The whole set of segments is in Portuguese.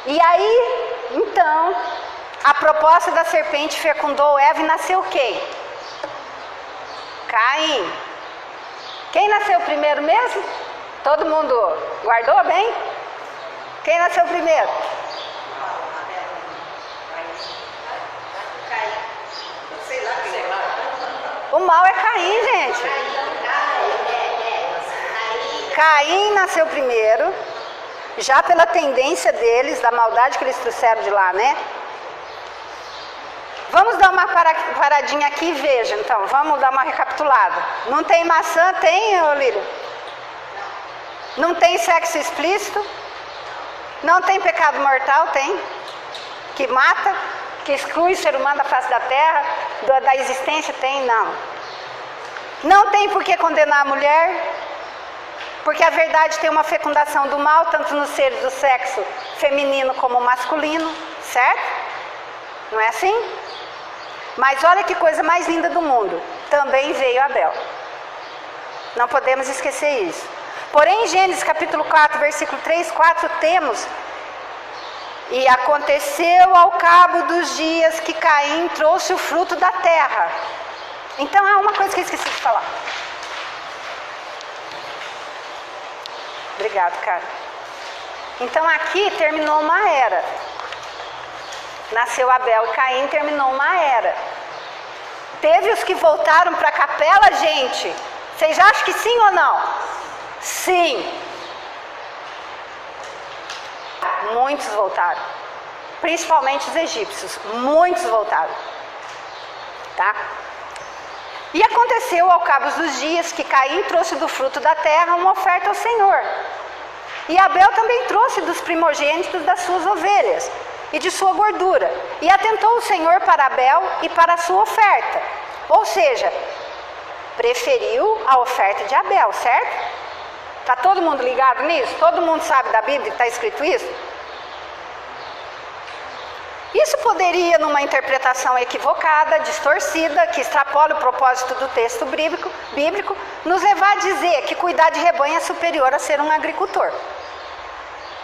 E aí, então, a proposta da serpente fecundou Eva e nasceu quem? Caim. Quem nasceu primeiro mesmo? Todo mundo guardou bem? Quem nasceu primeiro? O mal é Caim, gente. Caim nasceu primeiro, já pela tendência deles, da maldade que eles trouxeram de lá, né? Vamos dar uma paradinha aqui e veja, então, vamos dar uma recapitulada. Não tem maçã, tem, Lírio? Não tem sexo explícito? Não tem pecado mortal, tem? Que mata, que exclui o ser humano da face da terra, da existência, tem? Não. Não tem por que condenar a mulher, porque a verdade tem uma fecundação do mal, tanto nos seres do sexo feminino como masculino, certo? Não é assim? Mas olha que coisa mais linda do mundo, também veio Abel. Não podemos esquecer isso. Porém, em Gênesis capítulo 4, versículo 3, 4, temos: e aconteceu ao cabo dos dias que Caim trouxe o fruto da terra. Então, há uma coisa que eu esqueci de falar. Obrigado, cara. Então, aqui terminou uma era. Nasceu Abel e Caim, terminou uma era. Teve os que voltaram para a capela, gente. Vocês acham que sim ou não? Sim. Muitos voltaram. Principalmente os egípcios. Muitos voltaram. Tá? E aconteceu ao cabo dos dias que Caim trouxe do fruto da terra uma oferta ao Senhor. E Abel também trouxe dos primogênitos das suas ovelhas e de sua gordura. E atentou o Senhor para Abel e para a sua oferta. Ou seja, preferiu a oferta de Abel, certo? Está todo mundo ligado nisso? Todo mundo sabe da Bíblia que está escrito isso? Isso poderia, numa interpretação equivocada, distorcida, que extrapola o propósito do texto bíblico, nos levar a dizer que cuidar de rebanho é superior a ser um agricultor.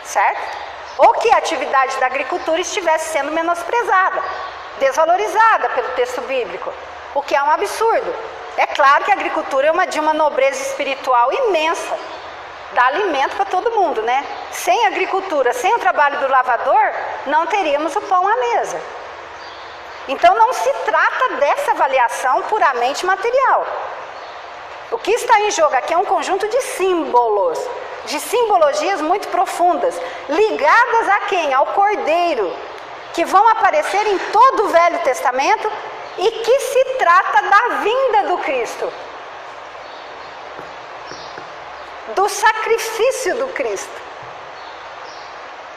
Certo? Ou que a atividade da agricultura estivesse sendo menosprezada, desvalorizada pelo texto bíblico, o que é um absurdo. É claro que a agricultura é de uma nobreza espiritual imensa, dá alimento para todo mundo, né? Sem agricultura, sem o trabalho do lavador, não teríamos o pão à mesa. Então não se trata dessa avaliação puramente material. O que está em jogo aqui é um conjunto de símbolos, de simbologias muito profundas, ligadas a quem? Ao Cordeiro, que vão aparecer em todo o Velho Testamento e que se trata da vinda do Cristo, do sacrifício do Cristo.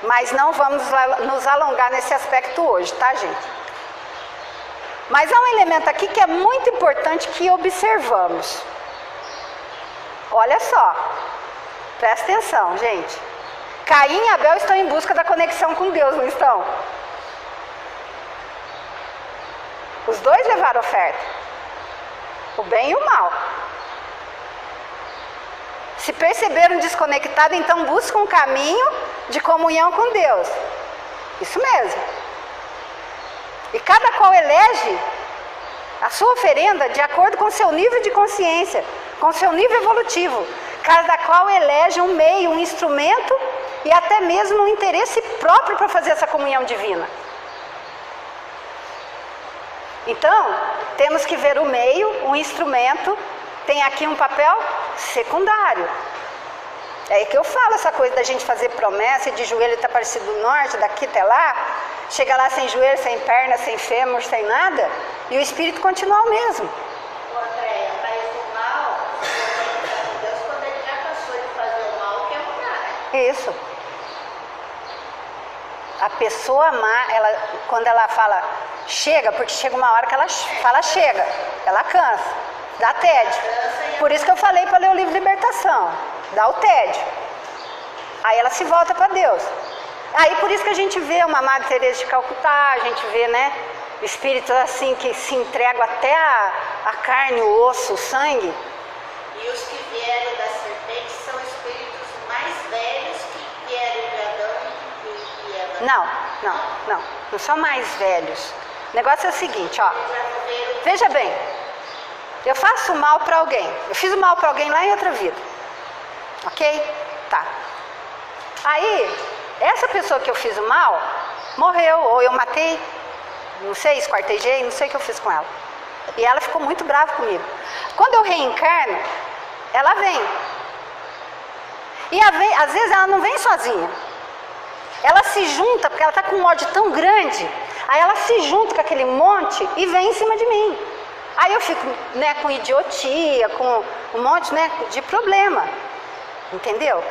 Mas não vamos nos alongar nesse aspecto hoje, tá, gente? Mas há um elemento aqui que é muito importante que observamos. Olha só, presta atenção, gente. Caim e Abel estão em busca da conexão com Deus, não estão? Os dois levaram oferta, o bem e o mal. Se perceberam desconectados, então buscam um caminho de comunhão com Deus. Isso mesmo. E cada qual elege a sua oferenda de acordo com seu nível de consciência, com seu nível evolutivo. Cada qual elege um meio, um instrumento e até mesmo um interesse próprio para fazer essa comunhão divina. Então, temos que ver o meio, um instrumento, tem aqui um papel secundário. É aí que eu falo essa coisa da gente fazer promessa e de joelho está parecido do norte, daqui até lá, chega lá sem joelho, sem perna, sem fêmur, sem nada, e o espírito continua o mesmo. Andréia, mas o mal, Deus, quando ele já cansou de fazer o mal, quer mudar, né? Isso. A pessoa má, quando ela fala chega, porque chega uma hora que ela fala chega, ela cansa, dá tédio. Por isso que eu falei para ler o livro Libertação, dá o tédio. Aí ela se volta para Deus. Aí por isso que a gente vê uma Madre Teresa de Calcutá, a gente vê, né, espíritos assim que se entregam até a carne, o osso, o sangue. E os que vieram da serpente são espíritos mais velhos que vieram de Adão e Eva. Não são mais velhos. O negócio é o seguinte, ó. Veja bem, eu faço mal para alguém. Eu fiz o mal para alguém lá em outra vida. Ok? Tá. Aí, essa pessoa que eu fiz o mal, morreu, ou eu matei, não sei, esquartejei, não sei o que eu fiz com ela. E ela ficou muito brava comigo. Quando eu reencarno, ela vem. E às vezes ela não vem sozinha. Ela se junta, porque ela está com um ódio tão grande. Aí ela se junta com aquele monte e vem em cima de mim. Aí eu fico, né, com idiotia, com um monte, né, de problema. Entendeu?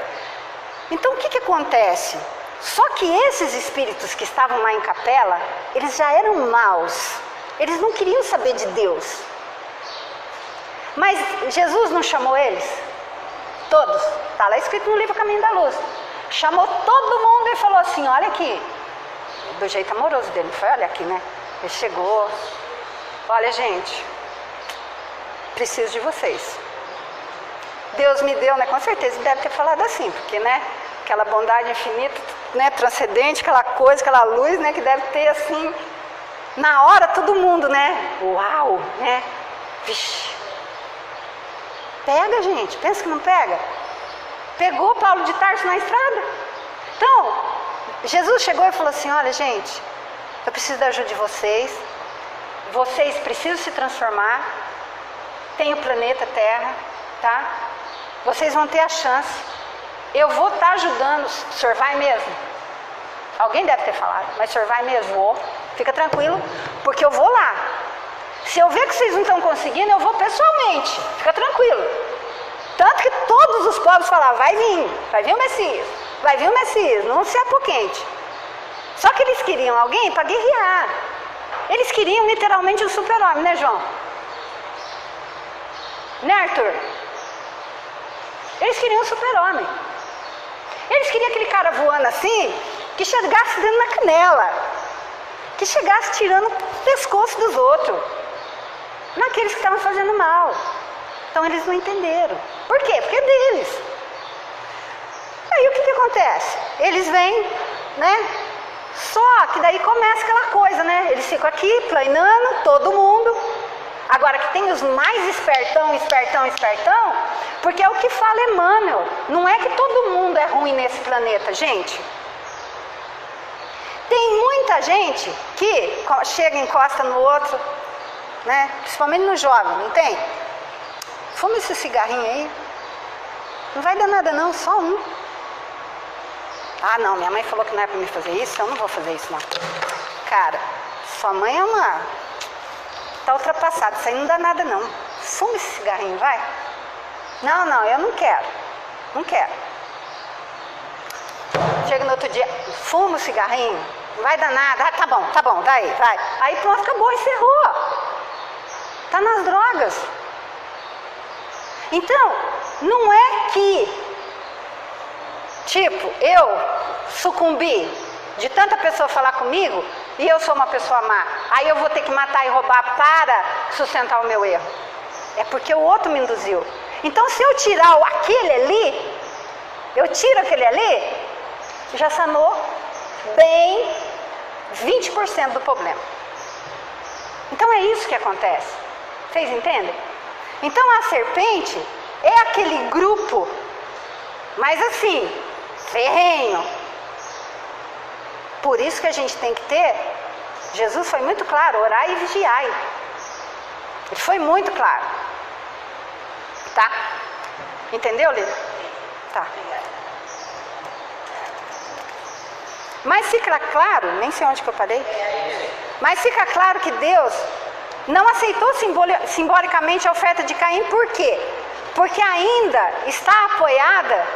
Então o que acontece? Só que esses espíritos que estavam lá em capela, eles já eram maus. Eles não queriam saber de Deus. Mas Jesus não chamou eles? Todos. Está lá escrito no livro Caminho da Luz. Chamou todo mundo e falou assim, olha aqui. Do jeito amoroso dele, foi, olha aqui, né? Ele chegou. Olha, gente, preciso de vocês. Deus me deu, né? Com certeza ele deve ter falado assim, porque, né? Aquela bondade infinita, né? Transcendente, aquela coisa, aquela luz, né? Que deve ter, assim, na hora todo mundo, né? Uau, né? Vixe. Pega, gente, pensa que não pega? Pegou Paulo de Tarso na estrada. Então, Jesus chegou e falou assim, olha, gente, eu preciso da ajuda de vocês. Vocês precisam se transformar. Tem o planeta Terra, tá? Vocês vão ter a chance. Eu vou estar ajudando. O senhor vai mesmo? Alguém deve ter falado, mas o senhor vai mesmo? Vou. Fica tranquilo, porque eu vou lá. Se eu ver que vocês não estão conseguindo, eu vou pessoalmente. Fica tranquilo. Tanto que todos os povos falavam, vai vir o Messias. Vai vir o Messias, não se apoquente. Só que eles queriam alguém para guerrear. Eles queriam literalmente um super-homem, né, João? Né, Arthur? Eles queriam um super-homem. Eles queriam aquele cara voando assim, que chegasse dentro na canela. Que chegasse tirando o pescoço dos outros. Naqueles que estavam fazendo mal. Então eles não entenderam. Por quê? Porque é deles. Aí o que acontece? Eles vêm, né? Só que daí começa aquela coisa, né? Eles ficam aqui, planando, todo mundo. Agora que tem os mais espertão, porque é o que fala Emmanuel. Não é que todo mundo é ruim nesse planeta, gente. Tem muita gente que chega e encosta no outro, né? Principalmente no jovem, não tem? Fuma esse cigarrinho aí. Não vai dar nada não, só um. Ah, não, minha mãe falou que não é para me fazer isso, eu não vou fazer isso não. Cara, sua mãe é uma... Tá ultrapassada, isso aí não dá nada não. Fuma esse cigarrinho, vai. Não, eu não quero. Não quero. Chega no outro dia, fuma o cigarrinho, não vai dar nada. Ah, tá bom, daí, vai. Aí pronto, acabou, encerrou. Tá nas drogas. Então, não é que, tipo, eu sucumbi de tanta pessoa falar comigo e eu sou uma pessoa má. Aí eu vou ter que matar e roubar para sustentar o meu erro. É porque o outro me induziu. Então, se eu tirar aquele ali, eu tiro aquele ali, já sanou bem 20% do problema. Então, é isso que acontece. Vocês entendem? Então a serpente é aquele grupo, mas assim, ferrenho. Por isso que a gente tem que ter, Jesus foi muito claro, orai e vigiai. Ele foi muito claro. Tá? Entendeu, Lívia? Tá. Mas fica claro, nem sei onde que eu parei, mas fica claro que Deus não aceitou simbolicamente a oferta de Caim, por quê? Porque ainda está apoiada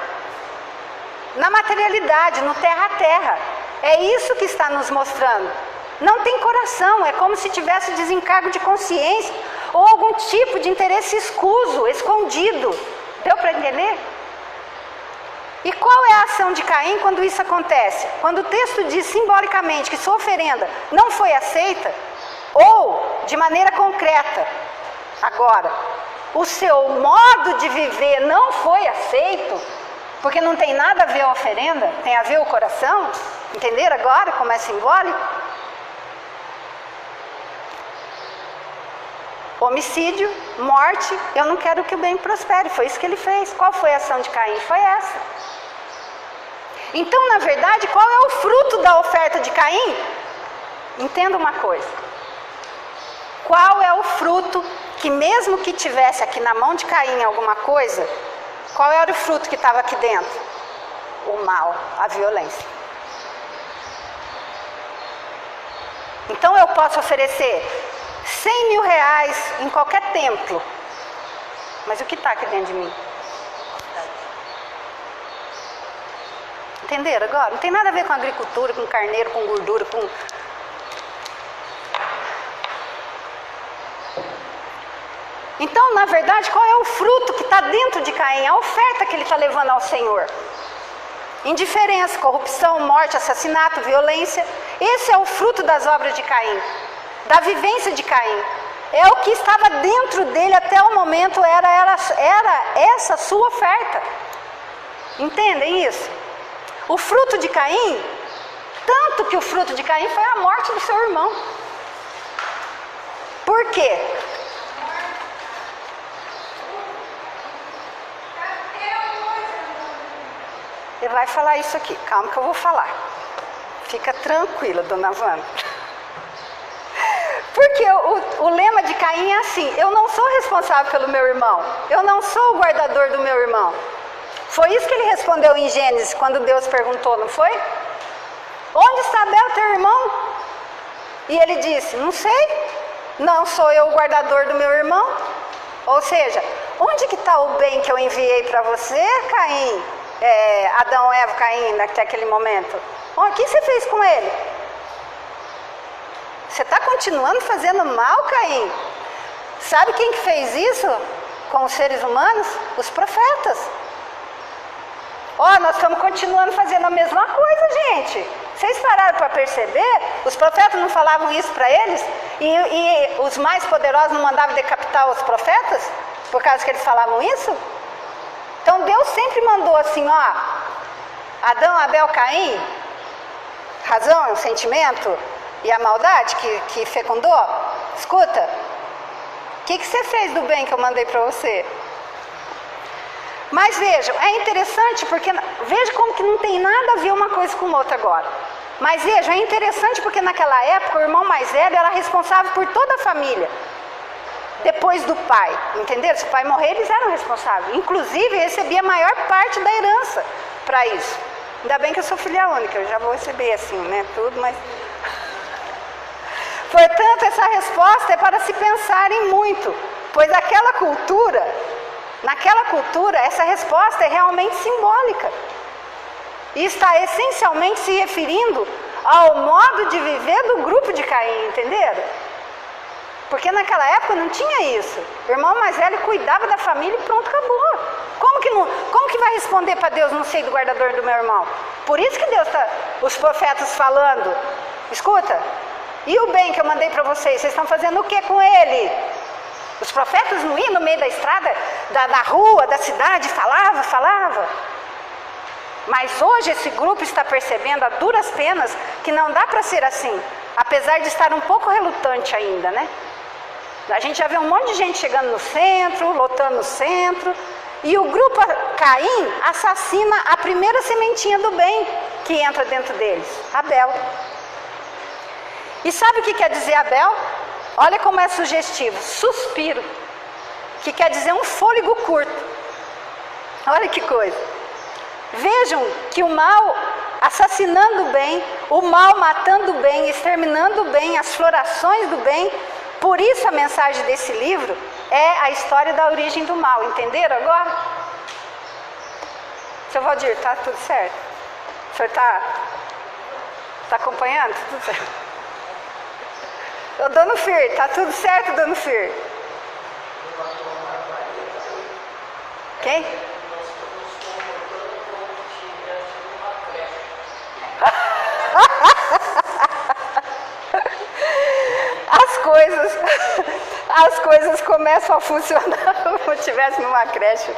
na materialidade, no terra a terra. É isso que está nos mostrando. Não tem coração, é como se tivesse desencargo de consciência ou algum tipo de interesse escuso, escondido. Deu para entender? E qual é a ação de Caim quando isso acontece? Quando o texto diz simbolicamente que sua oferenda não foi aceita, ou, de maneira concreta, agora, o seu modo de viver não foi aceito, Porque não tem nada a ver a oferenda, tem a ver o coração. Entenderam agora como é simbólico? Homicídio, morte, eu não quero que o bem prospere. Foi isso que ele fez. Qual foi a ação de Caim? Foi essa. Então, na verdade, qual é o fruto da oferta de Caim? Entenda uma coisa. Qual é o fruto que, mesmo que tivesse aqui na mão de Caim alguma coisa, qual era o fruto que estava aqui dentro? O mal, a violência. Então eu posso oferecer 100 mil reais em qualquer templo, mas o que está aqui dentro de mim? Entenderam agora? Não tem nada a ver com agricultura, com carneiro, com gordura, com... Então, na verdade, qual é o fruto que está dentro de Caim? A oferta que ele está levando ao Senhor. Indiferença, corrupção, morte, assassinato, violência. Esse é o fruto das obras de Caim, da vivência de Caim. É o que estava dentro dele até o momento, era essa sua oferta. Entendem isso? O fruto de Caim, tanto que o fruto de Caim foi a morte do seu irmão. Por quê? Ele vai falar isso aqui, calma que eu vou falar. Fica tranquila, dona Wanda. Porque o lema de Caim é assim: eu não sou responsável pelo meu irmão, eu não sou o guardador do meu irmão. Foi isso que ele respondeu em Gênesis, quando Deus perguntou, não foi? Onde está Abel, teu irmão? E ele disse, não sei, não sou eu o guardador do meu irmão. Ou seja, onde que está o bem que eu enviei para você, Caim? Adão, Eva, Caim, até aquele momento. O que você fez com ele? Você está continuando fazendo mal, Caim? Sabe quem que fez isso com os seres humanos? Os profetas. Nós estamos continuando fazendo a mesma coisa, gente. Vocês pararam para perceber? Os profetas não falavam isso para eles? E os mais poderosos não mandavam decapitar os profetas? Por causa que eles falavam isso? Então Deus sempre mandou assim, Adão, Abel, Caim, razão, o sentimento e a maldade que fecundou. Escuta, o que você fez do bem que eu mandei para você? Mas vejam, é interessante porque, veja como que não tem nada a ver uma coisa com outra agora. Mas vejam, é interessante porque naquela época o irmão mais velho era responsável por toda a família. Depois do pai, entenderam? Se o pai morrer, eles eram responsáveis. Inclusive, recebia a maior parte da herança para isso. Ainda bem que eu sou filha única, eu já vou receber assim, né? Tudo, mas... Portanto, essa resposta é para se pensarem muito, pois naquela cultura, essa resposta é realmente simbólica. E está essencialmente se referindo ao modo de viver do grupo de Caim, entenderam? Porque naquela época não tinha isso. O irmão mais velho cuidava da família e pronto, acabou. Como que vai responder para Deus, não sei do guardador do meu irmão? Por isso que Deus está, os profetas falando, escuta, e o bem que eu mandei para vocês estão fazendo o que com ele? Os profetas não iam no meio da estrada, da rua, da cidade, falava. Mas hoje esse grupo está percebendo a duras penas que não dá para ser assim, apesar de estar um pouco relutante ainda, né? A gente já vê um monte de gente chegando no centro, lotando o centro, e o grupo Caim assassina a primeira sementinha do bem que entra dentro deles, Abel. E sabe o que quer dizer Abel? Olha como é sugestivo, suspiro, que quer dizer um fôlego curto. Olha que coisa. Vejam que o mal assassinando o bem, o mal matando o bem, exterminando o bem, as florações do bem. Por isso a mensagem desse livro é a história da origem do mal. Entenderam agora? Seu Valdir, está tudo certo? O senhor está acompanhando? Tudo certo. Ô, Dona Fir, está tudo certo, Dona Fir? Quem? As coisas começam a funcionar como se estivesse numa creche.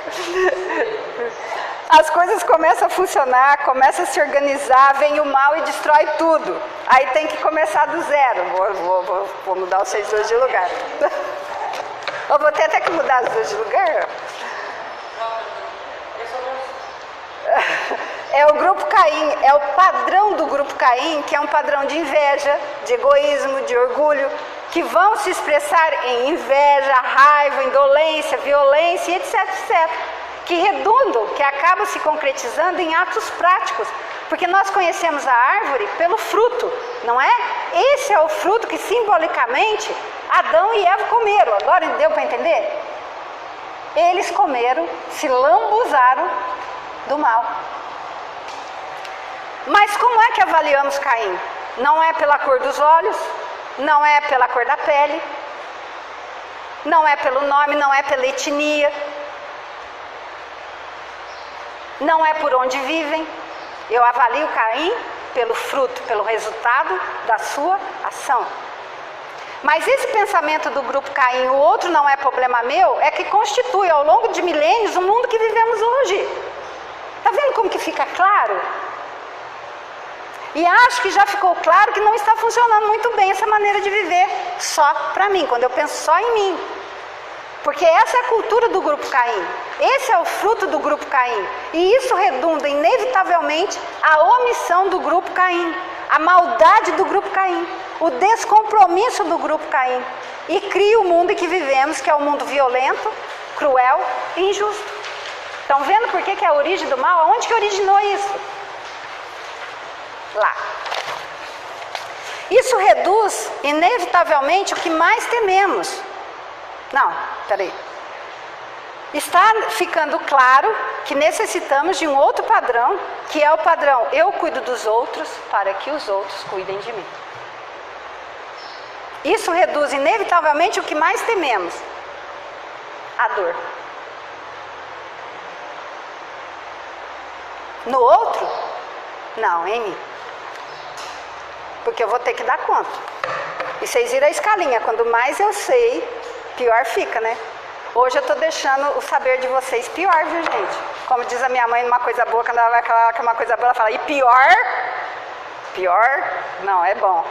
As coisas começam a funcionar, começam a se organizar, vem o mal e destrói tudo. Aí tem que começar do zero. Vou mudar vocês dois de lugar. Eu vou ter até que mudar os dois de lugar. É o grupo Caim, é o padrão do grupo Caim, que é um padrão de inveja, de egoísmo, de orgulho, que vão se expressar em inveja, raiva, indolência, violência, etc, etc. Que redundam, que acabam se concretizando em atos práticos. Porque nós conhecemos a árvore pelo fruto, não é? Esse é o fruto que simbolicamente Adão e Eva comeram. Agora deu para entender? Eles comeram, se lambuzaram do mal. Mas como é que avaliamos Caim? Não é pela cor dos olhos, não é pela cor da pele, não é pelo nome, não é pela etnia, não é por onde vivem. Eu avalio Caim pelo fruto, pelo resultado da sua ação. Mas esse pensamento do grupo Caim, o outro não é problema meu, é que constitui ao longo de milênios o mundo que vivemos hoje. Está vendo como que fica claro? E acho que já ficou claro que não está funcionando muito bem essa maneira de viver só para mim, quando eu penso só em mim. Porque essa é a cultura do grupo Caim. Esse é o fruto do grupo Caim. E isso redunda inevitavelmente a omissão do grupo Caim, a maldade do grupo Caim, o descompromisso do grupo Caim. E cria o mundo em que vivemos, que é um mundo violento, cruel e injusto. Estão vendo por que é a origem do mal? Aonde que originou isso? Lá. Isso reduz inevitavelmente o que mais tememos. Não, peraí. Está ficando claro que necessitamos de um outro padrão, que é o padrão eu cuido dos outros para que os outros cuidem de mim. Isso reduz inevitavelmente o que mais tememos, a dor. No outro? Não, em mim. Porque eu vou ter que dar conta. E vocês viram a escalinha, quando mais eu sei, pior fica, né? Hoje eu estou deixando o saber de vocês pior, viu, gente? Como diz a minha mãe, uma coisa boa, quando ela vai falar que é uma coisa boa, ela fala, e pior? Pior? Não, é bom.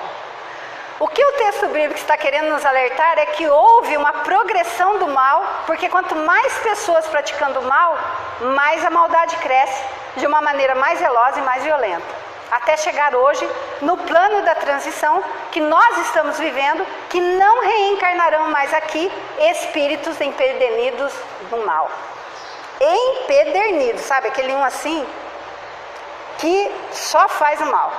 O que o texto bíblico está querendo nos alertar é que houve uma progressão do mal, porque quanto mais pessoas praticando o mal, mais a maldade cresce, de uma maneira mais veloz e mais violenta. Até chegar hoje no plano da transição que nós estamos vivendo, que não reencarnarão mais aqui espíritos empedernidos do mal. Empedernidos, sabe? Aquele um assim que só faz o mal.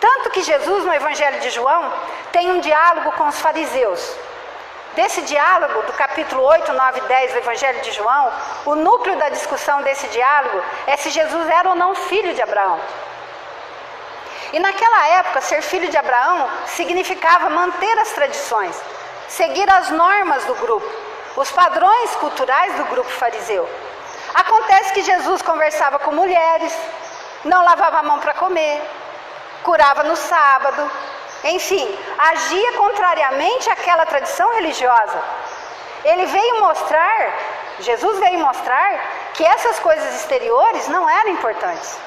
Tanto que Jesus, no Evangelho de João, tem um diálogo com os fariseus. Desse diálogo, do capítulo 8, 9 e 10 do Evangelho de João, o núcleo da discussão desse diálogo é se Jesus era ou não filho de Abraão. E naquela época, ser filho de Abraão significava manter as tradições, seguir as normas do grupo, os padrões culturais do grupo fariseu. Acontece que Jesus conversava com mulheres, não lavava a mão para comer, curava no sábado, enfim, agia contrariamente àquela tradição religiosa. Jesus veio mostrar que essas coisas exteriores não eram importantes.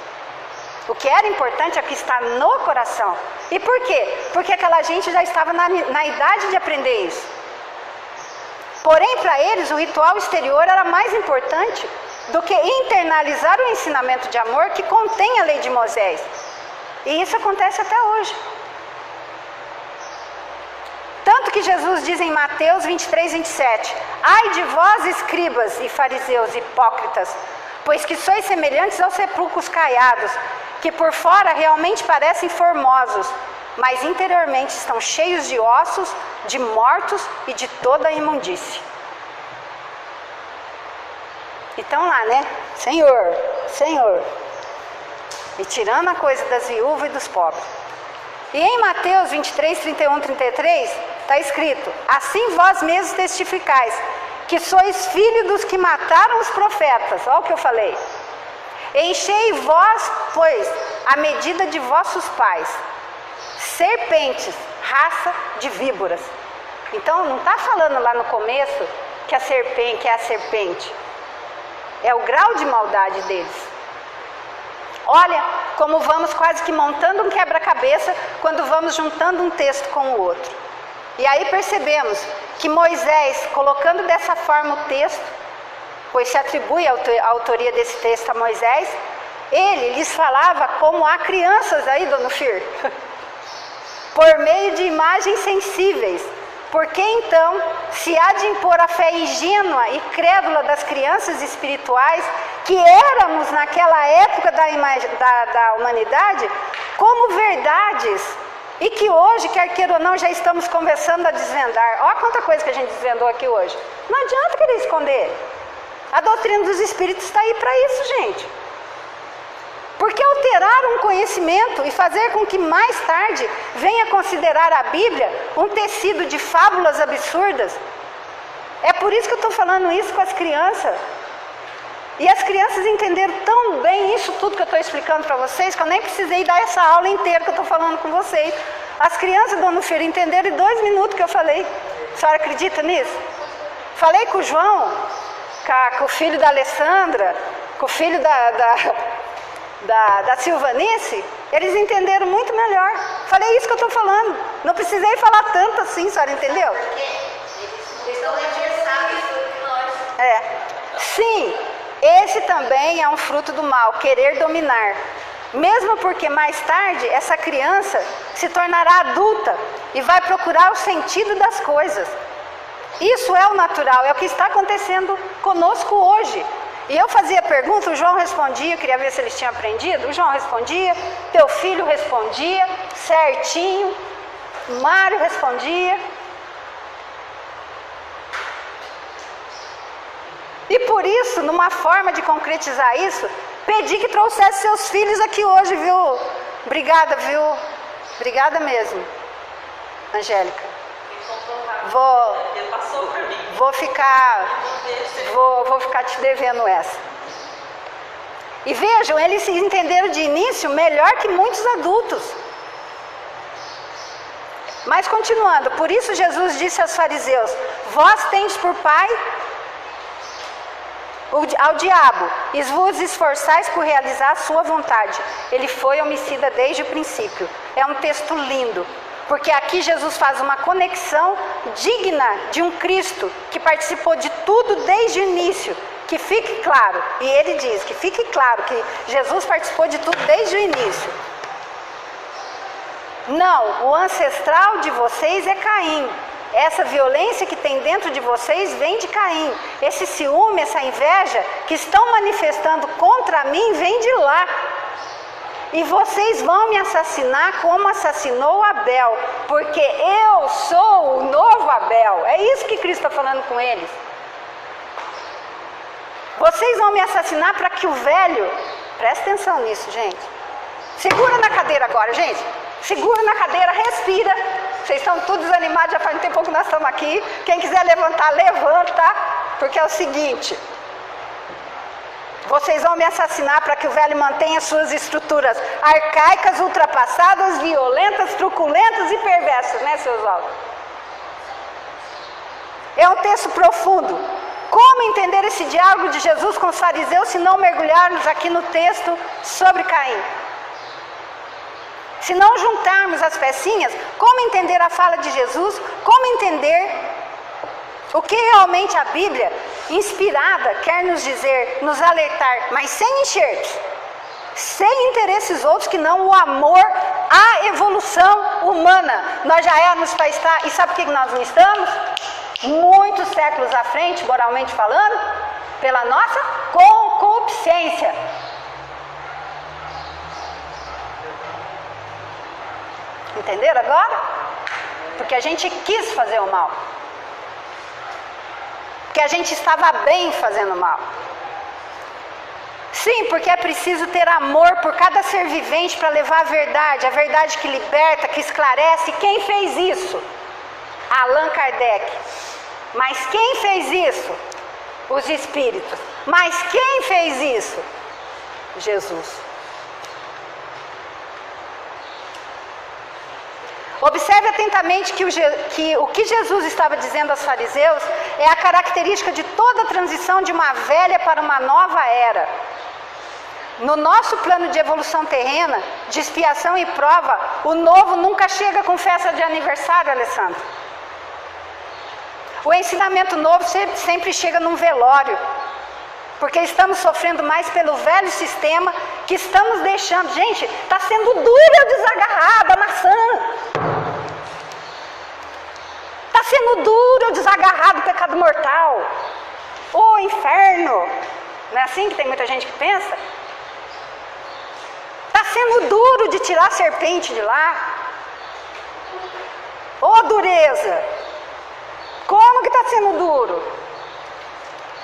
O que era importante é o que está no coração. E por quê? Porque aquela gente já estava na idade de aprender isso. Porém, para eles, o ritual exterior era mais importante do que internalizar o ensinamento de amor que contém a lei de Moisés. E isso acontece até hoje. Tanto que Jesus diz em Mateus 23, 27, ai de vós, escribas e fariseus hipócritas, pois que sois semelhantes aos sepulcros caiados, que por fora realmente parecem formosos, mas interiormente estão cheios de ossos, de mortos e de toda a imundície. Então lá, né? Senhor, Senhor, e tirando a coisa das viúvas e dos pobres. E em Mateus 23, 31, 33, está escrito, assim vós mesmos testificais, que sois filhos dos que mataram os profetas. Olha o que eu falei. Enchei vós, pois, a medida de vossos pais, serpentes, raça de víboras. Então, não está falando lá no começo que a serpente é o grau de maldade deles. Olha como vamos quase que montando um quebra-cabeça quando vamos juntando um texto com o outro. E aí percebemos que Moisés, colocando dessa forma o texto, pois se atribui a autoria desse texto a Moisés, ele lhes falava como a crianças aí, Dona Fir, por meio de imagens sensíveis. Porque então se há de impor a fé ingênua e crédula das crianças espirituais, que éramos naquela época da humanidade, como verdades, e que hoje, quer queira ou não, já estamos começando a desvendar. Olha quanta coisa que a gente desvendou aqui hoje. Não adianta querer esconder. A doutrina dos Espíritos está aí para isso, gente. Porque alterar um conhecimento e fazer com que mais tarde venha considerar a Bíblia um tecido de fábulas absurdas. É por isso que eu estou falando isso com as crianças. E as crianças entenderam tão bem isso tudo que eu estou explicando para vocês, que eu nem precisei dar essa aula inteira que eu estou falando com vocês. As crianças, Dona Feira, entenderam em 2 minutos que eu falei. A senhora acredita nisso? Falei com o João, com o filho da Alessandra, com o filho da Silvanice, eles entenderam muito melhor. Falei isso que eu estou falando. Não precisei falar tanto assim, a senhora entendeu? Porque eles estão engessados sobre nós. É. Sim, esse também é um fruto do mal, querer dominar. Mesmo porque mais tarde essa criança se tornará adulta e vai procurar o sentido das coisas. Isso é o natural, é o que está acontecendo conosco hoje. E eu fazia pergunta, o João respondia, eu queria ver se eles tinham aprendido. O João respondia, teu filho respondia, certinho. Mário respondia. E por isso, numa forma de concretizar isso, pedi que trouxesse seus filhos aqui hoje, viu? Obrigada, viu? Obrigada mesmo, Angélica. Vou ficar te devendo essa. E vejam, eles se entenderam de início melhor que muitos adultos. Mas continuando, por isso Jesus disse aos fariseus: vós tendes por pai ao diabo, e vos esforçais por realizar a sua vontade. Ele foi homicida desde o princípio. É um texto lindo. Porque aqui Jesus faz uma conexão digna de um Cristo que participou de tudo desde o início. Que fique claro, e ele diz que fique claro que Jesus participou de tudo desde o início. Não, o ancestral de vocês é Caim. Essa violência que tem dentro de vocês vem de Caim. Esse ciúme, essa inveja que estão manifestando contra mim vem de lá. E vocês vão me assassinar como assassinou Abel, porque eu sou o novo Abel. É isso que Cristo está falando com eles. Vocês vão me assassinar para que o velho... Presta atenção nisso, gente. Segura na cadeira agora, gente. Segura na cadeira, respira. Vocês estão todos desanimados, já faz um tempo que nós estamos aqui. Quem quiser levantar, levanta. Porque é o seguinte... Vocês vão me assassinar para que o velho mantenha suas estruturas arcaicas, ultrapassadas, violentas, truculentas e perversas, né, seu Oswaldo? É um texto profundo. Como entender esse diálogo de Jesus com os fariseus se não mergulharmos aqui no texto sobre Caim? Se não juntarmos as pecinhas, como entender a fala de Jesus? Como entender o que realmente a Bíblia, inspirada, quer nos dizer, nos alertar, mas sem enxertos, sem interesses outros que não o amor à evolução humana. Nós já éramos para estar, e sabe por que nós não estamos? Muitos séculos à frente, moralmente falando, pela nossa concupiscência. Entenderam agora? Porque a gente quis fazer o mal. Porque a gente estava bem fazendo mal. Sim, porque é preciso ter amor por cada ser vivente para levar a verdade que liberta, que esclarece. Quem fez isso? Allan Kardec. Mas quem fez isso? Os Espíritos. Mas quem fez isso? Jesus. Observe atentamente que o que Jesus estava dizendo aos fariseus é a característica de toda a transição de uma velha para uma nova era. No nosso plano de evolução terrena, de expiação e prova, o novo nunca chega com festa de aniversário, Alessandro. O ensinamento novo sempre chega num velório, porque estamos sofrendo mais pelo velho sistema que estamos deixando. Gente, está sendo duro eu desagarrar da maçã. Está sendo duro eu desagarrar do pecado mortal. Ô inferno! Não é assim que tem muita gente que pensa? Está sendo duro de tirar a serpente de lá. Ô dureza! Como que está sendo duro?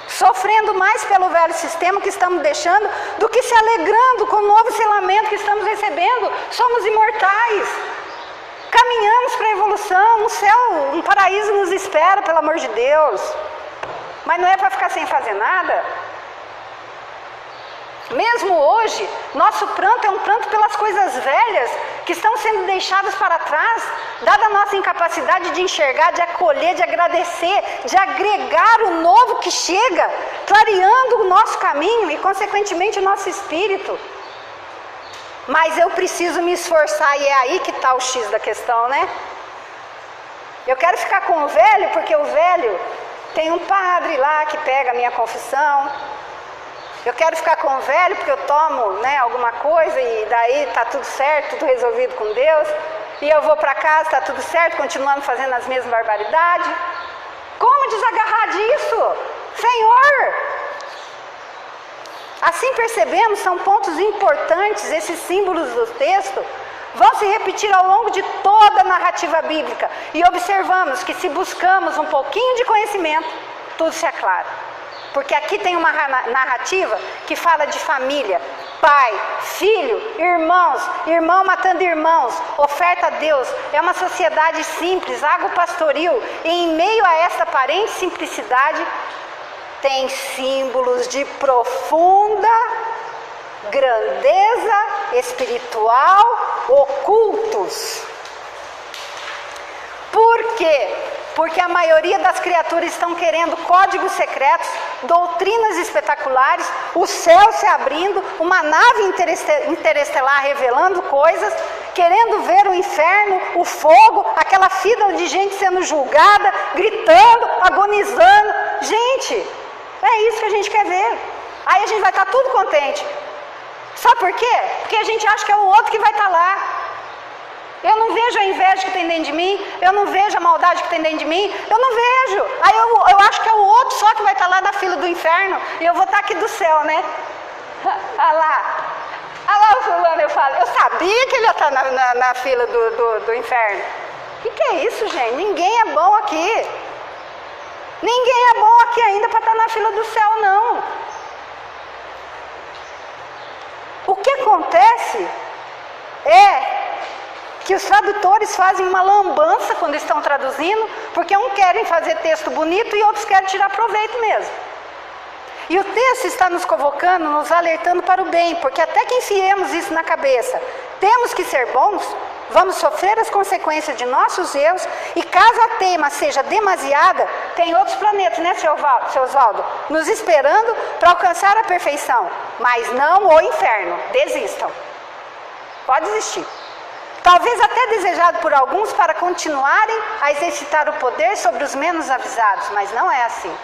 Sofrendo mais pelo velho sistema que estamos deixando do que se alegrando com o novo selamento que estamos recebendo. Somos imortais. Caminhamos para a evolução. Um céu, um paraíso nos espera, pelo amor de Deus. Mas não é para ficar sem fazer nada. Mesmo hoje, nosso pranto é um pranto pelas coisas velhas que estão sendo deixadas para trás, dada a nossa incapacidade de enxergar, de acolher, de agradecer, de agregar o novo que chega, clareando o nosso caminho e, consequentemente, o nosso espírito. Mas eu preciso me esforçar, e é aí que está o X da questão, né? Eu quero ficar com o velho, porque o velho tem um padre lá que pega a minha confissão. Eu quero ficar com o velho porque eu tomo, né, alguma coisa e daí está tudo certo, tudo resolvido com Deus. E eu vou para casa, está tudo certo, continuando fazendo as mesmas barbaridades. Como desagarrar disso? Senhor! Assim percebemos, são pontos importantes, esses símbolos do texto vão se repetir ao longo de toda a narrativa bíblica. E observamos que se buscamos um pouquinho de conhecimento, tudo se aclara. Porque aqui tem uma narrativa que fala de família, pai, filho, irmãos, irmão matando irmãos, oferta a Deus. É uma sociedade simples, água pastoril. E em meio a essa aparente simplicidade, tem símbolos de profunda grandeza espiritual ocultos. Por quê? Porque a maioria das criaturas estão querendo códigos secretos, doutrinas espetaculares, o céu se abrindo, uma nave interestelar revelando coisas, querendo ver o inferno, o fogo, aquela fila de gente sendo julgada, gritando, agonizando. Gente, é isso que a gente quer ver. Aí a gente vai estar tudo contente. Sabe por quê? Porque a gente acha que é o outro que vai estar lá. Eu não vejo a inveja que tem dentro de mim, eu não vejo a maldade que tem dentro de mim, eu não vejo. Aí eu acho que é o outro só que vai estar lá da fila do inferno e eu vou estar aqui do céu, né? Olha lá o fulano, eu falo, eu sabia que ele ia estar na fila do inferno. O que é isso, gente? Ninguém é bom aqui. Ninguém é bom aqui ainda para estar na fila do céu, não. O que acontece é que os tradutores fazem uma lambança quando estão traduzindo, porque uns querem fazer texto bonito e outros querem tirar proveito mesmo. E o texto está nos convocando, nos alertando para o bem, porque até que enfiemos isso na cabeça, temos que ser bons, vamos sofrer as consequências de nossos erros, e caso a teima seja demasiada, tem outros planetas, né, seu Oswaldo? Nos esperando para alcançar a perfeição, mas não o inferno. Desistam. Pode desistir. Talvez até desejado por alguns para continuarem a exercitar o poder sobre os menos avisados, mas não é assim.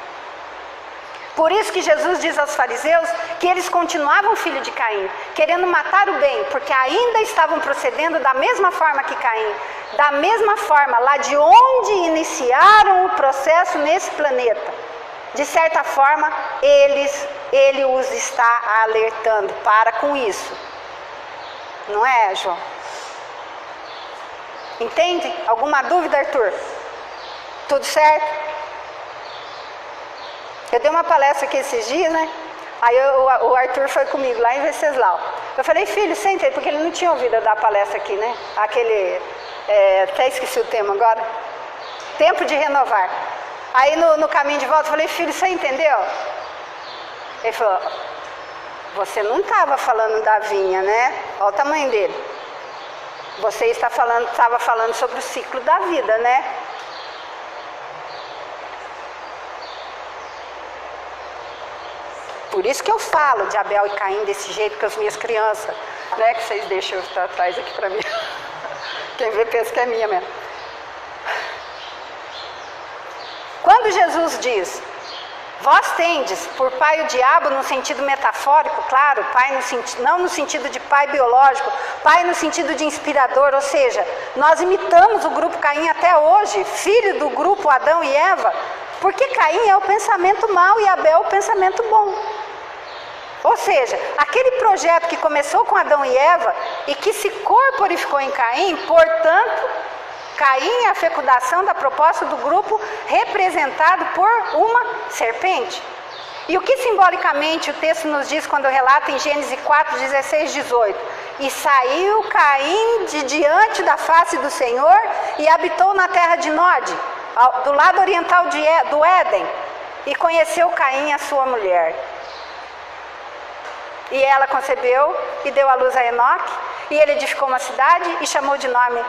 Por isso que Jesus diz aos fariseus que eles continuavam filho de Caim, querendo matar o bem, porque ainda estavam procedendo da mesma forma que Caim, da mesma forma lá de onde iniciaram o processo nesse planeta. De certa forma, ele os está alertando, para com isso. Não é, João? Entende? Alguma dúvida, Arthur? Tudo certo? Eu dei uma palestra aqui esses dias, né? Aí o Arthur foi comigo lá em Venceslau. Eu falei, filho, senta aí, porque ele não tinha ouvido eu dar a palestra aqui, né? Até esqueci o tema agora. Tempo de renovar. Aí no caminho de volta eu falei, filho, você entendeu? Ele falou, você não estava falando da vinha, né? Olha o tamanho dele. Você estava falando sobre o ciclo da vida, né? Por isso que eu falo de Abel e Caim desse jeito com as minhas crianças, né? Que vocês deixam eu estar atrás aqui para mim. Quem vê pensa que é minha mesmo. Quando Jesus diz, vós tendes por pai o diabo no sentido metafórico, claro, pai não no sentido de pai biológico, pai no sentido de inspirador, ou seja, nós imitamos o grupo Caim até hoje, filho do grupo Adão e Eva, porque Caim é o pensamento mau e Abel é o pensamento bom. Ou seja, aquele projeto que começou com Adão e Eva e que se corporificou em Caim, portanto, Caim é a fecundação da proposta do grupo representado por uma serpente. E o que simbolicamente o texto nos diz quando relata em Gênesis 4, 16, 18? E saiu Caim de diante da face do Senhor e habitou na terra de Nod, do lado oriental do Éden, e conheceu Caim a sua mulher. E ela concebeu e deu à luz a Enoque, e ele edificou uma cidade e chamou de nome,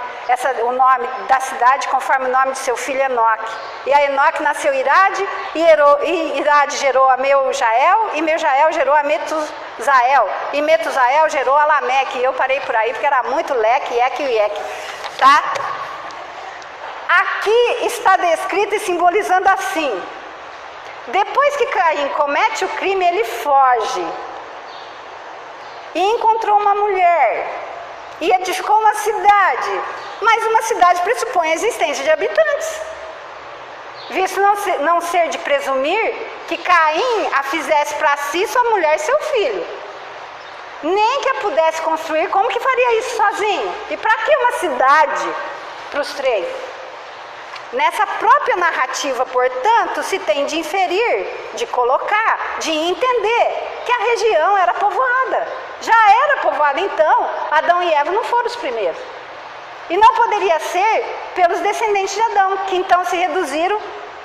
o nome da cidade conforme o nome de seu filho Enoque. E a Enoque nasceu Irade, e Irade gerou a Meujael, e Meujael gerou a Metusael, e Metusael gerou a Lameque. E eu parei por aí porque era muito leque, eque e eque, tá? Aqui está descrito e simbolizando assim: depois que Caim comete o crime, ele foge e encontrou uma mulher e edificou uma cidade, mas uma cidade pressupõe a existência de habitantes, visto não ser de presumir que Caim a fizesse para si, sua mulher e seu filho, nem que a pudesse construir. Como que faria isso sozinho? E para que uma cidade para os três? Nessa própria narrativa, portanto, se tem de inferir, de colocar, de entender que a região era povoada. Já era povoada, então, Adão e Eva não foram os primeiros. E não poderia ser pelos descendentes de Adão, que então se reduziram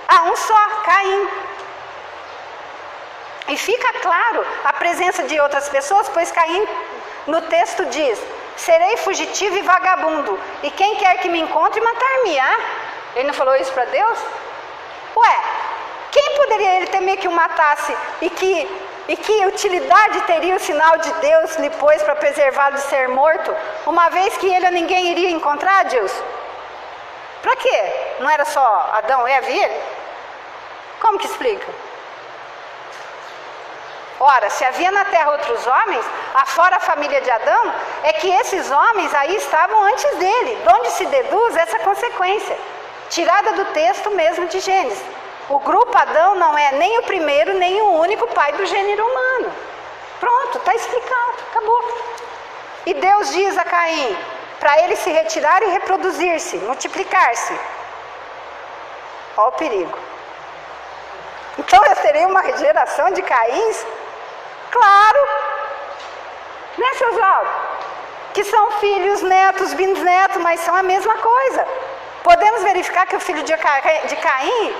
a um só, Caim. E fica claro a presença de outras pessoas, pois Caim, no texto diz, serei fugitivo e vagabundo, e quem quer que me encontre, matar-me-á. Ele não falou isso para Deus? Ué, quem poderia ele temer que o matasse e que utilidade teria o sinal de Deus lhe pôs para preservá-lo de ser morto, uma vez que ele a ninguém iria encontrar, Deus? Para quê? Não era só Adão, Eva e ele? Como que explica? Ora, se havia na terra outros homens, afora a família de Adão, é que esses homens aí estavam antes dele, de onde se deduz essa consequência, tirada do texto mesmo de Gênesis. O grupo Adão não é nem o primeiro, nem o único pai do gênero humano. Pronto, está explicado, acabou. E Deus diz a Caim, para ele se retirar e reproduzir-se, multiplicar-se. Olha o perigo. Então eu terei uma geração de Caíns? Claro! Né, seu João? Que são filhos, netos, bisnetos, mas são a mesma coisa. Podemos verificar que o filho de Caim...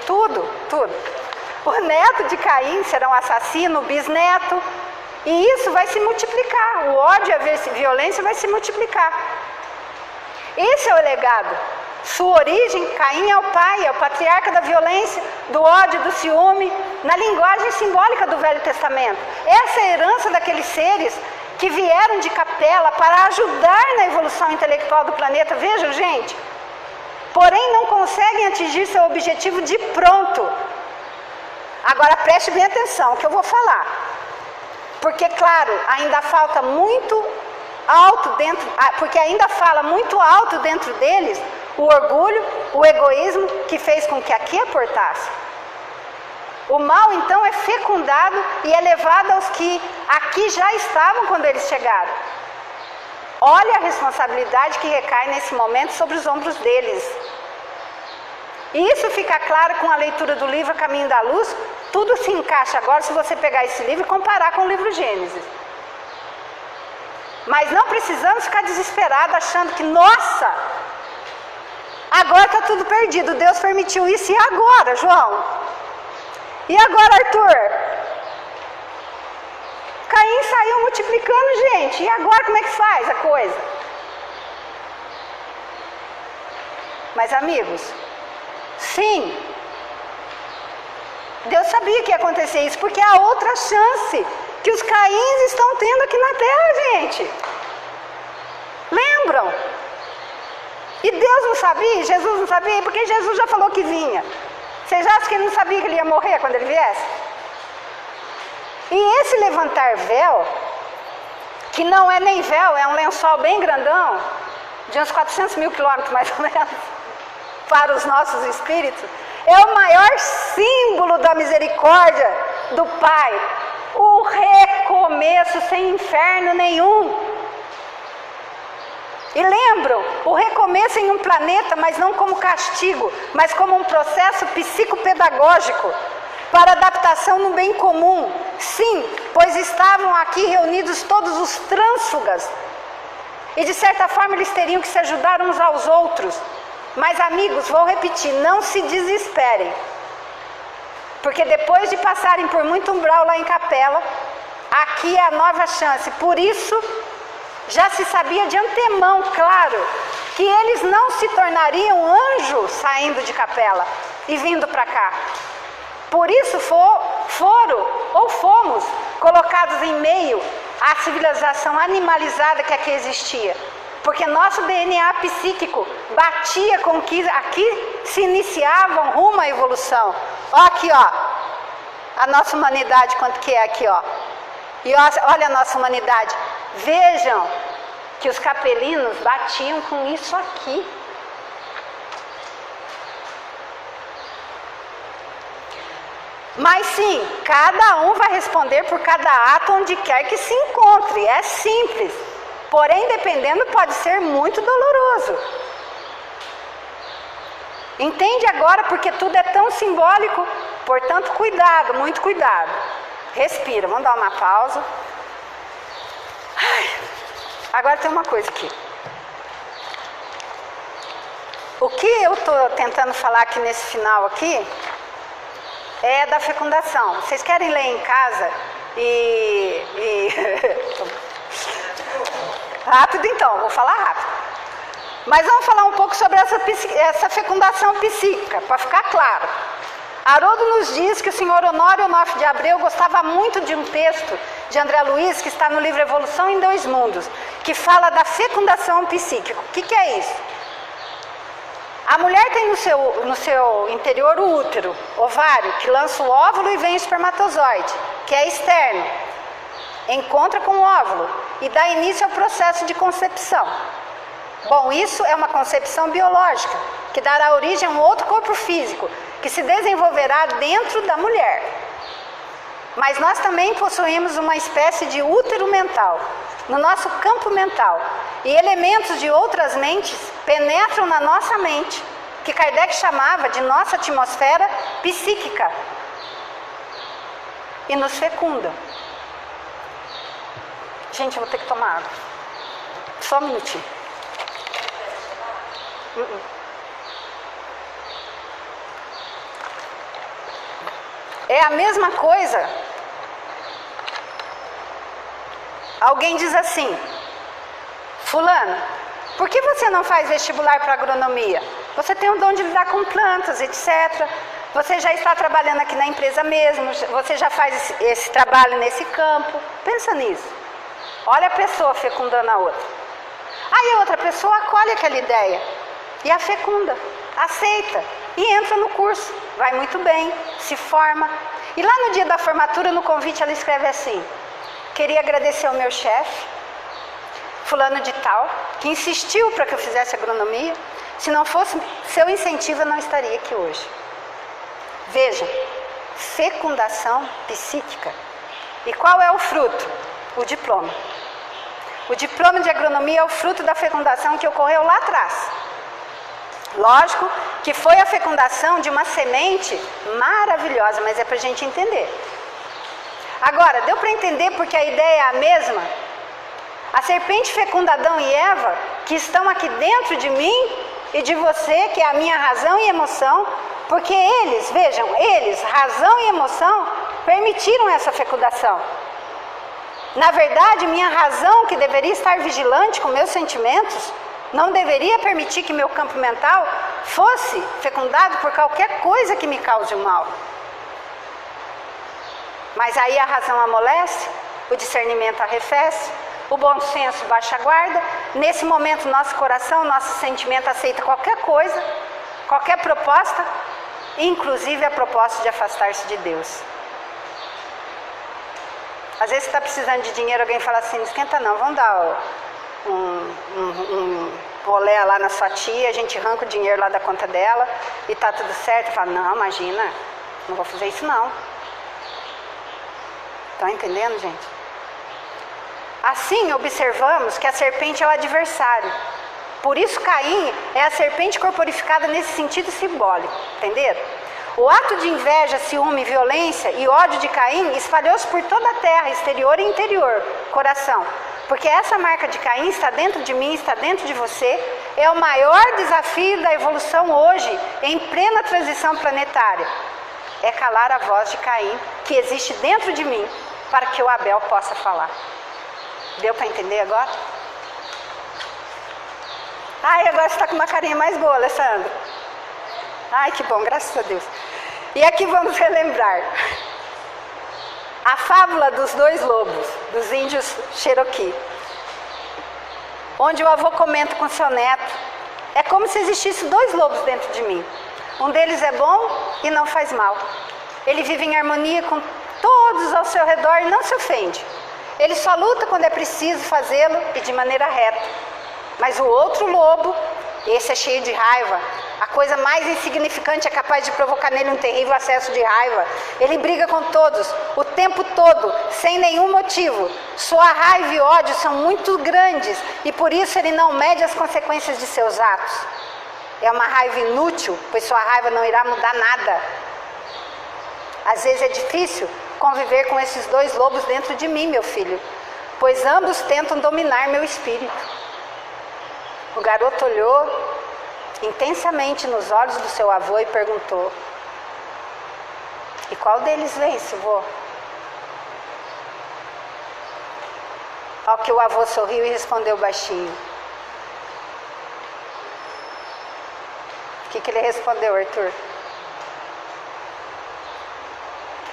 Tudo. O neto de Caim será um assassino, bisneto, e isso vai se multiplicar. O ódio e a violência vai se multiplicar. Esse é o legado. Sua origem, Caim é o pai, é o patriarca da violência, do ódio, do ciúme, na linguagem simbólica do Velho Testamento. Essa é a herança daqueles seres que vieram de capela para ajudar na evolução intelectual do planeta. Vejam, gente, porém não conseguem atingir seu objetivo de pronto. Agora preste bem atenção, que eu vou falar. Porque, claro, ainda falta muito alto dentro, porque ainda fala muito alto dentro deles o orgulho, o egoísmo que fez com que aqui aportasse. O mal, então, é fecundado e é levado aos que aqui já estavam quando eles chegaram. Olha a responsabilidade que recai nesse momento sobre os ombros deles. E isso fica claro com a leitura do livro Caminho da Luz. Tudo se encaixa agora se você pegar esse livro e comparar com o livro Gênesis. Mas não precisamos ficar desesperados achando que, nossa, agora está tudo perdido. Deus permitiu isso. E agora, João? E agora, Arthur? Caim saiu multiplicando, gente. E agora como é que faz a coisa? Mas, amigos, sim, Deus sabia que ia acontecer isso, porque é a outra chance que os Caíns estão tendo aqui na terra, gente. Lembram? E Deus não sabia, Jesus não sabia, porque Jesus já falou que vinha. Vocês acham que ele não sabia que ele ia morrer quando ele viesse? E esse levantar véu, que não é nem véu, é um lençol bem grandão, de uns 400 mil quilômetros mais ou menos, para os nossos espíritos, é o maior símbolo da misericórdia do Pai. O recomeço sem inferno nenhum. E lembram, o recomeço em um planeta, mas não como castigo, mas como um processo psicopedagógico para adaptação no bem comum. Sim, pois estavam aqui reunidos todos os trânsfugas e de certa forma eles teriam que se ajudar uns aos outros. Mas amigos, vou repetir, não se desesperem, porque depois de passarem por muito umbral lá em Capela, aqui é a nova chance. Por isso já se sabia de antemão, claro, que eles não se tornariam anjos saindo de Capela e vindo para cá. Por isso fomos colocados em meio à civilização animalizada que aqui existia. Porque nosso DNA psíquico batia com que aqui se iniciavam rumo à evolução. Ó aqui, ó, a nossa humanidade, quanto que é aqui, ó. E olha a nossa humanidade. Vejam que os capelinos batiam com isso aqui. Mas sim, cada um vai responder por cada ato onde quer que se encontre. É simples. Porém, dependendo, pode ser muito doloroso. Entende agora porque tudo é tão simbólico? Portanto, cuidado, muito cuidado. Respira, vamos dar uma pausa. Agora tem uma coisa aqui. O que eu estou tentando falar aqui nesse final aqui é da fecundação. Vocês querem ler em casa Rápido então, vou falar rápido. Mas vamos falar um pouco sobre essa fecundação psíquica, para ficar claro. Haroldo nos diz que o senhor Honório Onofre de Abreu gostava muito de um texto de André Luiz, que está no livro Evolução em Dois Mundos, que fala da fecundação psíquica. O que é isso? A mulher tem no seu interior o útero, ovário, que lança o óvulo e vem o espermatozoide, que é externo. Encontra com o óvulo e dá início ao processo de concepção. Bom, isso é uma concepção biológica, que dará origem a um outro corpo físico, que se desenvolverá dentro da mulher. Mas nós também possuímos uma espécie de útero mental, no nosso campo mental, e elementos de outras mentes penetram na nossa mente, que Kardec chamava de nossa atmosfera psíquica, e nos fecundam. Gente, eu vou ter que tomar água. Só um minutinho. É a mesma coisa. Alguém diz assim: fulano, por que você não faz vestibular para agronomia? Você tem o dom de lidar com plantas, etc. Você já está trabalhando aqui na empresa mesmo, você já faz esse trabalho nesse campo. Pensa nisso. Olha a pessoa fecundando a outra. Aí a outra pessoa acolhe aquela ideia e a fecunda, aceita e entra no curso. Vai muito bem, se forma. E lá no dia da formatura, no convite, ela escreve assim: queria agradecer ao meu chefe, fulano de tal, que insistiu para que eu fizesse agronomia. Se não fosse seu incentivo, eu não estaria aqui hoje. Veja, fecundação psíquica. E qual é o fruto? O diploma. O diploma de agronomia é o fruto da fecundação que ocorreu lá atrás. Lógico que foi a fecundação de uma semente maravilhosa, mas é para a gente entender. Agora, deu para entender porque a ideia é a mesma? A serpente fecunda Adão e Eva, que estão aqui dentro de mim e de você, que é a minha razão e emoção, porque eles, vejam, eles, razão e emoção, permitiram essa fecundação. Na verdade, minha razão, que deveria estar vigilante com meus sentimentos, não deveria permitir que meu campo mental fosse fecundado por qualquer coisa que me cause mal. Mas aí a razão amolece, o discernimento arrefece, o bom senso baixa a guarda. Nesse momento, nosso coração, nosso sentimento aceita qualquer coisa, qualquer proposta, inclusive a proposta de afastar-se de Deus. Às vezes você está precisando de dinheiro, alguém fala assim, não esquenta não, vamos dar um olé lá na sua tia, a gente arranca o dinheiro lá da conta dela e tá tudo certo. Fala, não, imagina, não vou fazer isso não. Estão entendendo, gente? Assim observamos que a serpente é o adversário. Por isso Caim é a serpente corporificada nesse sentido simbólico, entenderam? O ato de inveja, ciúme, violência e ódio de Caim espalhou-se por toda a terra, exterior e interior, coração. Porque essa marca de Caim está dentro de mim, está dentro de você. É o maior desafio da evolução hoje, em plena transição planetária. É calar a voz de Caim, que existe dentro de mim, para que o Abel possa falar. Deu para entender agora? Ai, agora você está com uma carinha mais boa, Alessandra. Ai, que bom, graças a Deus. E aqui vamos relembrar a fábula dos dois lobos, dos índios Cherokee, onde o avô comenta com seu neto, é como se existissem dois lobos dentro de mim. Um deles é bom e não faz mal. Ele vive em harmonia com todos ao seu redor e não se ofende. Ele só luta quando é preciso fazê-lo e de maneira reta. Mas o outro lobo, esse é cheio de raiva. A coisa mais insignificante é capaz de provocar nele um terrível acesso de raiva. Ele briga com todos, o tempo todo, sem nenhum motivo. Sua raiva e ódio são muito grandes e por isso ele não mede as consequências de seus atos. É uma raiva inútil, pois sua raiva não irá mudar nada. Às vezes é difícil conviver com esses dois lobos dentro de mim, meu filho, pois ambos tentam dominar meu espírito. O garoto olhou intensamente nos olhos do seu avô e perguntou: e qual deles vence, vô? Ao que o avô sorriu e respondeu baixinho. O que ele respondeu, Arthur?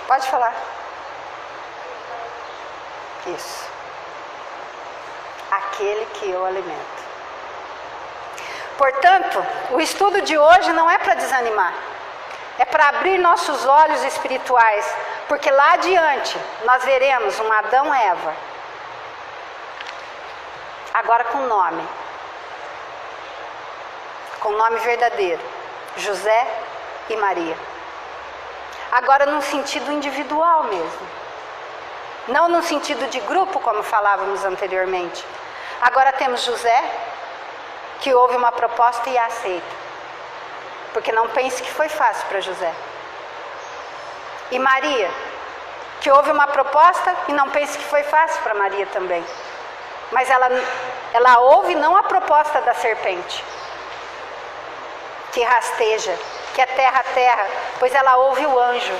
Pode falar. Isso. Aquele que eu alimento. Portanto, o estudo de hoje não é para desanimar. É para abrir nossos olhos espirituais. Porque lá adiante nós veremos um Adão e Eva. Agora com nome. Com nome verdadeiro. José e Maria. Agora num sentido individual mesmo. Não no sentido de grupo, como falávamos anteriormente. Agora temos José, que houve uma proposta e a aceita. Porque não pense que foi fácil para José. E Maria, que houve uma proposta e não pense que foi fácil para Maria também. Mas ela ouve não a proposta da serpente, que rasteja, que é terra a terra, pois ela ouve o anjo.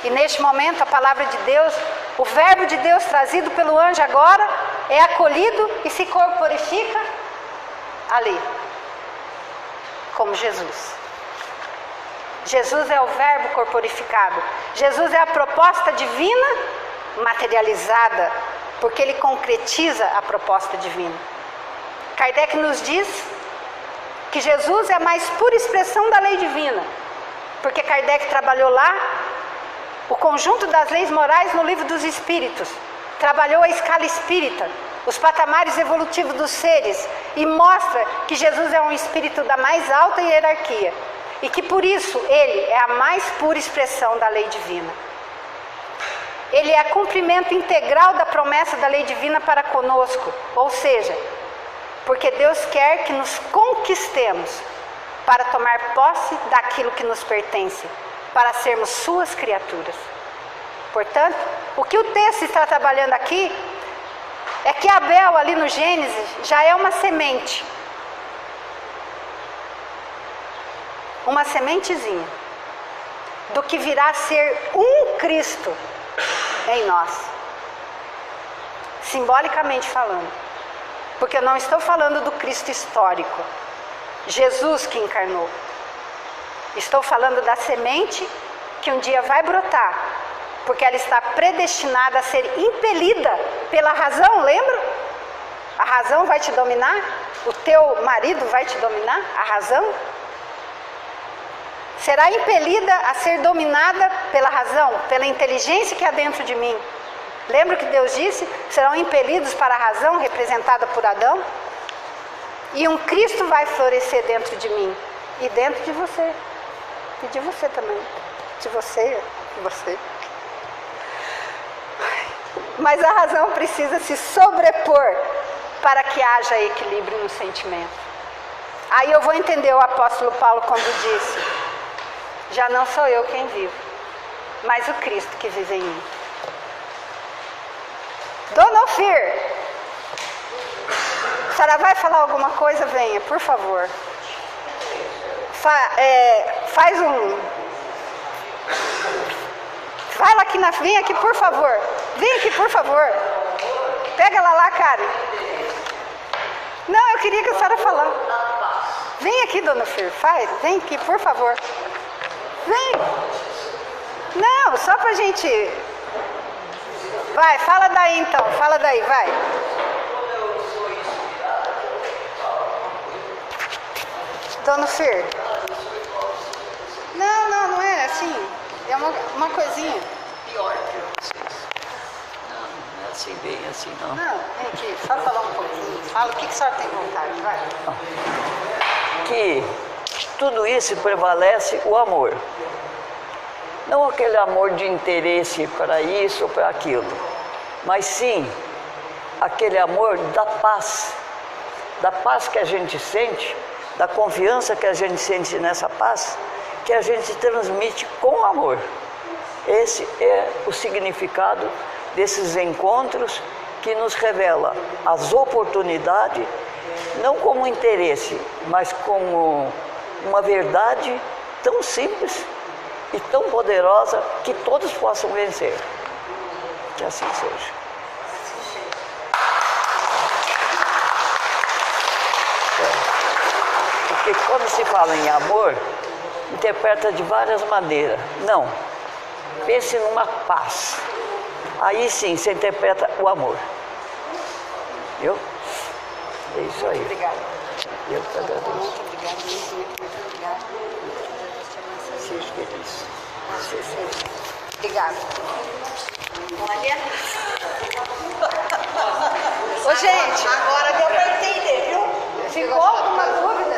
E neste momento a palavra de Deus, o verbo de Deus trazido pelo anjo agora, é acolhido e se corporifica ali, como Jesus. Jesus é o verbo corporificado. Jesus é a proposta divina materializada, porque ele concretiza a proposta divina. Kardec nos diz que Jesus é a mais pura expressão da lei divina, porque Kardec trabalhou lá o conjunto das leis morais no Livro dos Espíritos, trabalhou a escala espírita, os patamares evolutivos dos seres, e mostra que Jesus é um espírito da mais alta hierarquia, e que por isso ele é a mais pura expressão da lei divina. Ele é cumprimento integral da promessa da lei divina para conosco, ou seja, porque Deus quer que nos conquistemos para tomar posse daquilo que nos pertence, para sermos suas criaturas. Portanto, o que o texto está trabalhando aqui é que Abel, ali no Gênesis, já é uma semente. Uma sementezinha do que virá a ser um Cristo em nós. Simbolicamente falando. Porque eu não estou falando do Cristo histórico. Jesus que encarnou. Estou falando da semente que um dia vai brotar porque ela está predestinada a ser impelida pela razão, lembra? A razão vai te dominar? O teu marido vai te dominar? A razão? Será impelida a ser dominada pela razão, pela inteligência que há dentro de mim. Lembra que Deus disse? Serão impelidos para a razão, representada por Adão? E um Cristo vai florescer dentro de mim e dentro de você. E de você também. De você, de você. Mas a razão precisa se sobrepor para que haja equilíbrio no sentimento. Aí eu vou entender o apóstolo Paulo quando disse: já não sou eu quem vivo, mas o Cristo que vive em mim. Dona Ofir, a senhora vai falar alguma coisa? Venha, por favor. Faz um... Vai lá aqui vem aqui, por favor. Vem aqui, por favor. Pega ela lá, Karen. Não, eu queria que a senhora falasse. Vem aqui, Dona Ofir, vem aqui, por favor. Vem. Não, só pra gente... Vai, fala daí então, fala daí, vai. Dona Ofir. Não é assim. É uma coisinha. Pior que vocês. Não é assim, bem assim, não. Não, vem aqui, só falar um pouquinho. Fala o que a senhora tem vontade, vai. Que tudo isso prevalece o amor. Não aquele amor de interesse para isso ou para aquilo, mas sim aquele amor da paz que a gente sente, da confiança que a gente sente nessa paz, que a gente transmite com amor. Esse é o significado desses encontros que nos revela as oportunidades, não como interesse, mas como uma verdade tão simples e tão poderosa que todos possam vencer. Que assim seja. Porque quando se fala em amor, interpreta de várias maneiras. Não. Pense numa paz. Aí sim, você interpreta o amor. Viu? É isso aí. Obrigada. Eu te agradeço. Muito obrigada, muito obrigada. Seja feliz. Obrigada. Olha, Ô, gente, agora deu para entender, viu? ficou alguma dúvida?